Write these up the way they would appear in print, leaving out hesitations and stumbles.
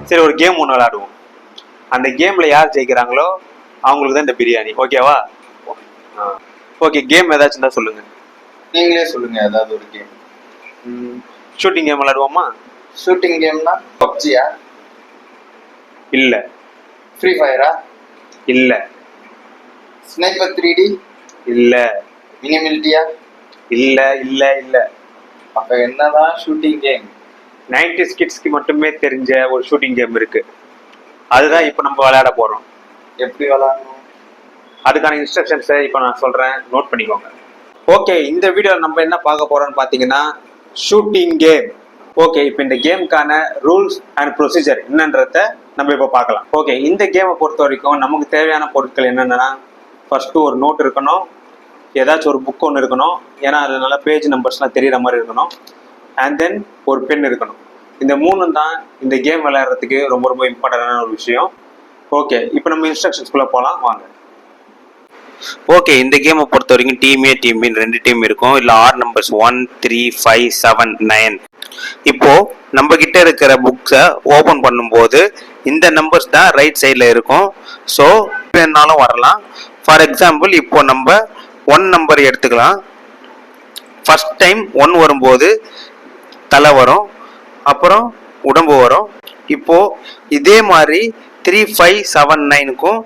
சரி, ஒரு கேம் ஒன்று விளையாடுவோம். அந்த கேமில் யார் ஜெயிக்கிறாங்களோ அவங்களுக்கு தான் இந்த பிரியாணி. ஓகேவா? ஓகே, கேம் ஏதாச்சும் தான் சொல்லுங்க. நீங்களே சொல்லுங்க ஏதாவது ஒரு கேம். ஷூட்டிங் கேம் விளையாடுவோமா? ஷூட்டிங் கேம்னா பப்ஜியா? இல்ல. ஃப்ரீ ஃபயரா? இல்ல. Sniper 3D? இல்ல. மினி மிலிட்டியா? இல்ல இல்ல இல்ல. அப்ப என்னதான் ஷூட்டிங் கேம்? 90s கிட்ஸ்க்கு மட்டுமே தெரிஞ்ச ஒரு ஷூட்டிங் கேம் இருக்கு. அதுதான் இப்போ நம்ம விளையாட போறோம். எப்படி விளையாடணும்? அதுக்கான இன்ஸ்ட்ரக்ஷன்ஸை இப்போ நான் சொல்றேன், நோட் பண்ணிக்கோங்க. ஓகே, இந்த வீடியோவில் நம்ம என்ன பார்க்க போறோம்னு பார்த்தீங்கன்னா ஷூட்டிங் கேம். ஓகே, இப்போ இந்த கேமுக்கான ரூல்ஸ் அண்ட் ப்ரொசீஜர் என்னன்றத நம்ம இப்போ பார்க்கலாம். ஓகே, இந்த கேமை பொறுத்த வரைக்கும் நமக்கு தேவையான பொருட்கள் என்னென்னா, ஃபர்ஸ்ட்டு ஒரு நோட் இருக்கணும், ஏதாச்சும் ஒரு புக் ஒன்று இருக்கணும், ஏன்னா அது நல்லா பேஜ் நம்பர்ஸ்லாம் தெரிகிற மாதிரி இருக்கணும், அண்ட் தென் ஒரு பென் இருக்கணும். இந்த மூணும் தான் இந்த கேம் விளையாடுறதுக்கு ரொம்ப ரொம்ப இம்பார்ட்டண்டான ஒரு விஷயம். ஓகே, இப்போ நம்ம இன்ஸ்ட்ரக்ஷன்ஸ்குள்ளே போகலாம் வாங்க. ஓகே, இந்த கேமை பொறுத்த வரைக்கும் team A team pin 2 team இருக்கும். இல்லை 6 நம்பர்ஸ் 1 3 5 7 9. இப்போ நம்ம கிட்ட இருக்கிற புக்ஸை ஓபன் பண்ணும்போது இந்த நம்பர்ஸ் தான் ரைட் சைடில் இருக்கும். ஸோ வேணாலும் வரலாம். ஃபார் எக்ஸாம்பிள் இப்போ நம்ம 1 நம்பர் எடுத்துக்கலாம். ஃபர்ஸ்ட் டைம் 1 வரும்போது தலை வரும், அப்புறம் உடம்பு வரும். இப்போ இதே மாதிரி 3 5 7 9க்கும்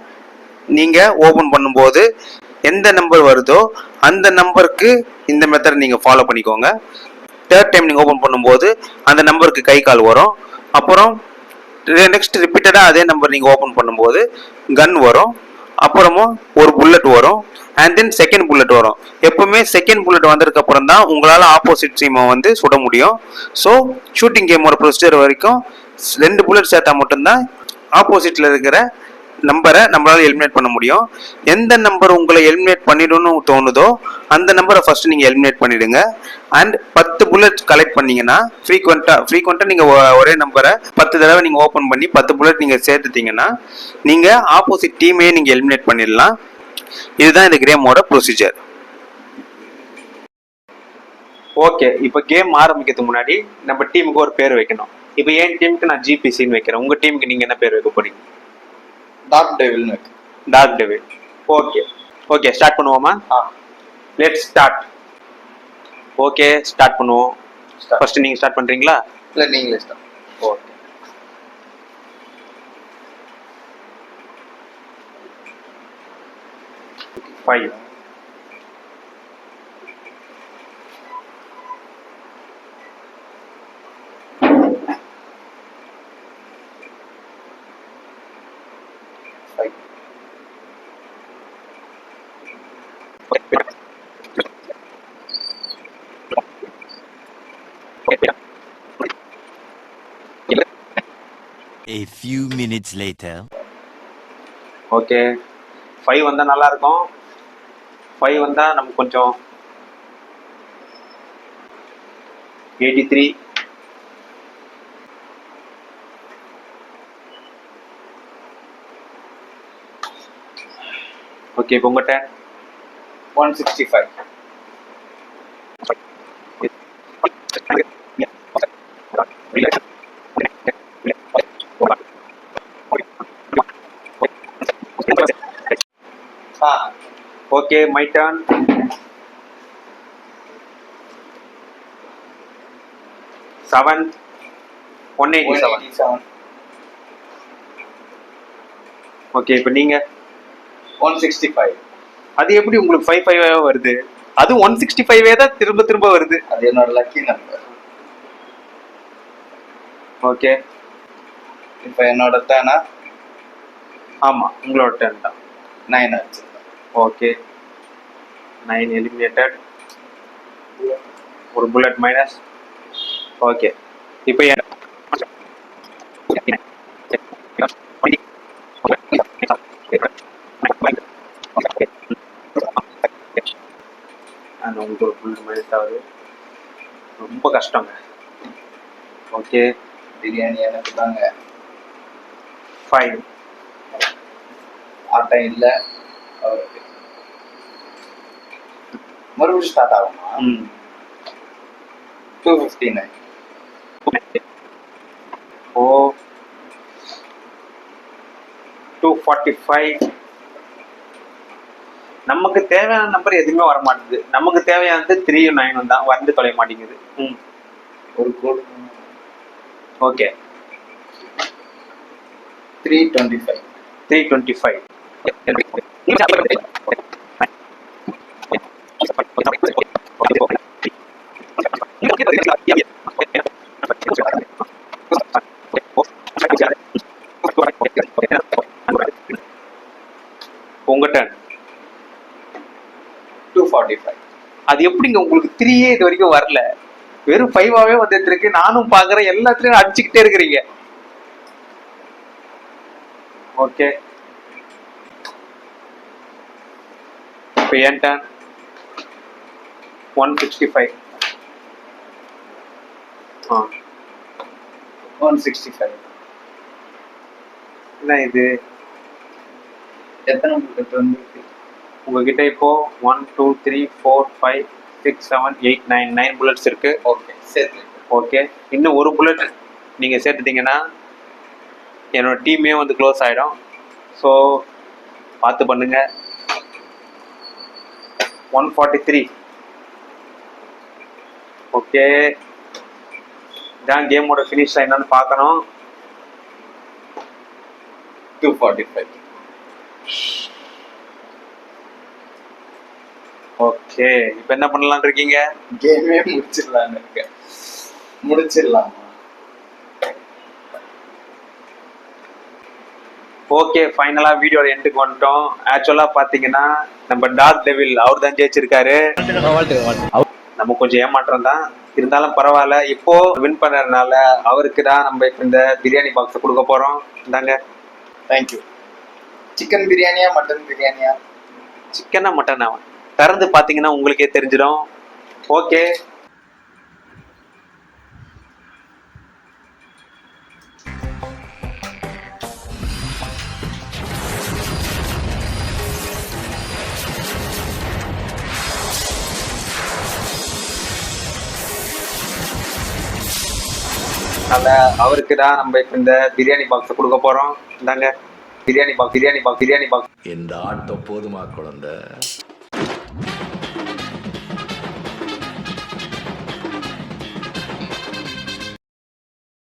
நீங்கள் ஓப்பன் பண்ணும்போது எந்த நம்பர் வருதோ அந்த நம்பருக்கு இந்த மெத்தட் நீங்கள் ஃபாலோ பண்ணிக்கோங்க. தேர்ட் டைம் நீங்கள் ஓப்பன் பண்ணும்போது அந்த நம்பருக்கு கை கால் வரும். அப்புறம் நெக்ஸ்ட் ரிப்பீட்டடாக அதே நம்பர் நீங்கள் ஓப்பன் பண்ணும்போது கன் வரும், அப்புறமும் ஒரு புல்லட் வரும், அண்ட் தென் செகண்ட் புல்லட் வரும். எப்பவுமே செகண்ட் புல்லட் வந்ததுக்கு அப்புறம் தான் உங்களால் ஆப்போசிட் டீமை வந்து சுட முடியும். ஸோ ஷூட்டிங் கேமோட ப்ரொசீஜர் வரைக்கும் 2 புல்லட் சேர்த்தா மட்டும்தான் ஆப்போசிட்டில் இருக்கிற நம்பரை நம்மளால எலிமினேட் பண்ண முடியும். எந்த நம்பர் உங்களை எலிமினேட் பண்ணிடணும்னு தோணுதோ அந்த நம்பரை ஃபர்ஸ்ட் நீங்கள் எலிமினேட் பண்ணிடுங்க. அண்ட் 10 புல்லட் கலெக்ட் பண்ணீங்கன்னா ஃப்ரீக்வெண்ட்டாக நீங்கள் ஒரே நம்பரை 10 தடவை நீங்கள் ஓப்பன் பண்ணி 10 புல்லட் நீங்கள் சேர்த்துட்டீங்கன்னா நீங்கள் ஆப்போசிட் டீமையே நீங்கள் எலிமினேட் பண்ணிடலாம். இதுதான் இந்த கேமோட ப்ரொசீஜர். ஓகே, இப்போ கேம் ஆரம்பிக்கிறதுக்கு முன்னாடி நம்ம டீமுக்கு ஒரு பேர் வைக்கணும். இப்போ என் டீமுக்கு நான் ஜிபிசின்னு வைக்கிறேன். உங்கள் டீமுக்கு நீங்கள் என்ன பேர் வைக்க போறீங்க? Dark devil. Dark devil. Okay okay, start பண்ணுவோமா? Let's start. ஓகே, ஸ்டார்ட் பண்ணுவோம். ஃபர்ஸ்ட் நீங்க ஸ்டார்ட் பண்றீங்களா? இல்ல நீங்களே start. Okay. Five. A few minutes later. Okay, 5 வந்தா நல்லா இருக்கும். 5 வந்தா நமக்கு கொஞ்சம் 83. ஓகே, இப்போ உங்கள்கிட்ட 165. Okay, my turn. 7. 187. ஓகே, இப்போ நீங்க 165. அது எப்படி உங்களுக்கு 55 வருது? அது 165 தான் திரும்ப திரும்ப வருது. அது என்னோட லக்கி நம்பர். ஓகே, இப்போ என்னோட டர்னா? ஆமா, உங்களோட டர்ன் தான். 9 ஆச்சு. Okay, 9 eliminated. ஒரு புல்லட் மைனஸ். ஓகே, இப்போ உங்களுக்கு ஒரு புல்லட் மைனஸ் ஆகுது. ரொம்ப கஷ்டங்க. ஓகே, பிரியாணி எனக்கு தாங்க. 5. ஆட்டம் இல்லை. மறுபடியும் ஸ்டார்ட் ஆகுமா? 259. 4 245. நமக்கு தேவையான நம்பர் எதுவுமே வர மாட்டேங்குது. நமக்கு தேவையானது 3 9 தான், வந்து தொலைய மாட்டேங்குது. ஒரு கோடு. ஓகே 325. 325. உங்க turn. 245. அது எப்படிங்க உங்களுக்கு 3 இது வரைக்கும் வரல? வெறும் 5ஆவே வந்துட்டு இருக்கு. நானும் பாக்குறேன், எல்லாத்துலயும் அடிச்சுக்கிட்டே இருக்கிறீங்க. ஓகே இப்போ என் turn. 165. 165. என்ன இது? எத்தனை புல்லட் வந்துருக்கு? உங்ககிட்ட இப்போ 1 2 3 4 5 6 7 8 9 புல்லட்ஸ் இருக்கு. ஓகே சரி. ஓகே, இன்னும் ஒரு புல்லட் நீங்க சேர்த்துட்டீங்கன்னா என்னோட டீமே வந்து க்ளோஸ் ஆயிடும். ஸோ பார்த்து பண்ணுங்க. 143. ஓகே, இதான் கேமோட ஃபினிஷ் என்னன்னு பார்க்கணும். 245. ஓகே, இப்போ என்ன பண்ணலாம்னு இருக்கீங்க? கேமே முடிச்சிடலான்னு இருக்கேன். முடிச்சிடலாமா? ஓகே, ஃபைனலாக வீடியோட எண்டுக்கு வந்துட்டோம். ஆக்சுவலாக பார்த்தீங்கன்னா நம்ம டார்க் டெவில் அவர் தான் ஜெயிச்சிருக்காரு. நம்ம கொஞ்சம் ஏமாற்றம் தான், இருந்தாலும் பரவாயில்ல. இப்போ வின் பண்ணதுனால அவருக்கு தான் நம்ம இப்போ இந்த பிரியாணி பாக்ஸை கொடுக்க போகிறோம். இந்தாங்க. தேங்க்யூ. சிக்கன் பிரியாணியா மட்டன் பிரியாணியா? சிக்கனா மட்டனா திறந்து பார்த்தீங்கன்னா உங்களுக்கே தெரிஞ்சிடும். ஓகே, அதனால அவருக்கு தான் நம்ம இப்போ இந்த பிரியாணி பாக்ஸை கொடுக்க போகிறோம். இந்தாங்க பிரியாணி பாக்ஸ். இந்த ஆட்டம் போதுமா குழந்தை?